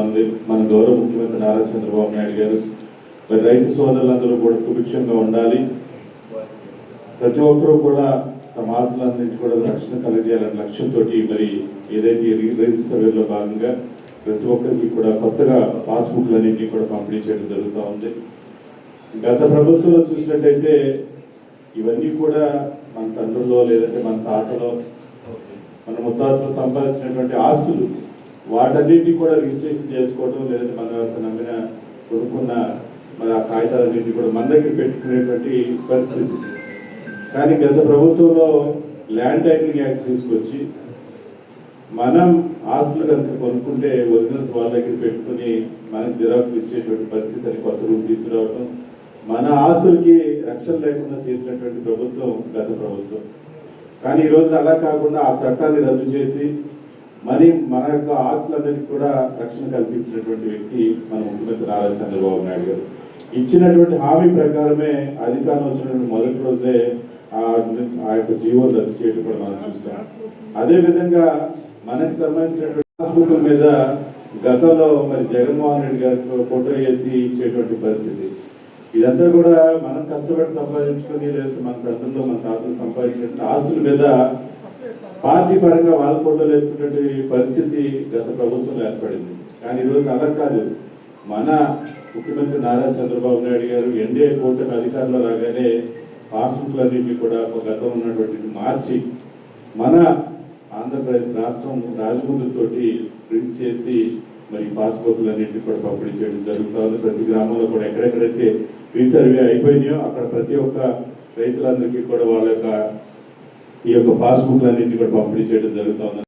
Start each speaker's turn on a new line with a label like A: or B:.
A: ఉంది. మన గౌరవ ముఖ్యమంత్రి నారా చంద్రబాబు నాయుడు గారు మరి రైతు సోదరులందరూ కూడా సుభిక్షంగా ఉండాలి, ప్రతి ఒక్కరూ కూడా తమ ఆస్తులన్నింటి కూడా రక్షణ కలిగజేయాలనే లక్ష్యంతో మరి ఏదైతే రైతు సర్వేలో భాగంగా ప్రతి ఒక్కరికి కూడా కొత్తగా పాస్బుక్లన్నింటినీ కూడా పంపిణీ చేయడం జరుగుతూ ఉంది. గత ప్రభుత్వంలో చూసినట్టయితే ఇవన్నీ కూడా మన తండ్రుల్లో లేదంటే మన తాతలో మన ముత్తాతలు సంపాదించినటువంటి ఆస్తులు వాటన్నింటినీ కూడా రిజిస్ట్రేషన్ చేసుకోవడం, లేదంటే మన నమ్మిన కొనుక్కున్న మరి ఆ కాగితాలన్నింటినీ కూడా మన దగ్గర పెట్టుకునేటువంటి పరిస్థితి. కానీ గత ప్రభుత్వంలో ల్యాండ్ టైటిలింగ్ యాక్ట్ తీసుకొచ్చి మనం ఆస్తులు కనుక కొనుక్కుంటే ఒరిజినల్స్ వాళ్ళ దగ్గర పెట్టుకుని మనకి జిరాక్స్ ఇచ్చేటువంటి పరిస్థితి అని కొత్త రూపు తీసుకురావడం, మన ఆస్తులకి రక్షణ లేకుండా చేసినటువంటి ప్రభుత్వం గత ప్రభుత్వం. కానీ ఈ రోజున అలా కాకుండా ఆ చట్టాన్ని రద్దు చేసి మన యొక్క ఆస్తులందరికీ కూడా రక్షణ కల్పించినటువంటి వ్యక్తి మన ముఖ్యమంత్రి నారా చంద్రబాబు నాయుడు గారు. ఇచ్చినటువంటి హామీ ప్రకారమే అధికారం వచ్చినటువంటి మొదటి రోజే ఆ యొక్క జీవోలు రద్దు చేయడం కూడా మనం చూస్తాం. అదేవిధంగా మనకు సంబంధించినటువంటి పాస్బుక్ల మీద గతంలో మరి జగన్మోహన్ రెడ్డి గారికి ఫోటో వేసి ఇచ్చేటువంటి పరిస్థితి. ఇదంతా కూడా మనం కష్టపడి సంపాదించుకొని లేదా మన తండ్రులు మన తాతలు సంపాదించినటువంటి ఆస్తుల మీద పార్టీ పరంగా వాళ్ళ ఫోటోలు వేసుకునేటువంటి పరిస్థితి గత ప్రభుత్వంలో ఏర్పడింది. కానీ ఈరోజు అలా కాదు, మన ముఖ్యమంత్రి నారా చంద్రబాబు నాయుడు గారు ఎన్డీఏ కూటమి అధికారంలో రాగానే పాస్బుక్లన్నింటినీ కూడా ఒక గతం ఉన్నటువంటిది మార్చి మన ఆంధ్రప్రదేశ్ రాష్ట్రం రాజముద్రతోటి ప్రింట్ చేసి మరి పాస్బుక్లన్నింటినీ కూడా పంపిణీ చేయడం జరుగుతుంది. ప్రతి గ్రామంలో కూడా ఎక్కడెక్కడైతే రీసర్వే అయిపోయినాయో అక్కడ ప్రతి ఒక్క రైతులందరికీ కూడా వాళ్ళ యొక్క ఈ యొక్క పాస్బుక్లన్నింటినీ కూడా పంపిణీ చేయడం జరుగుతుంది.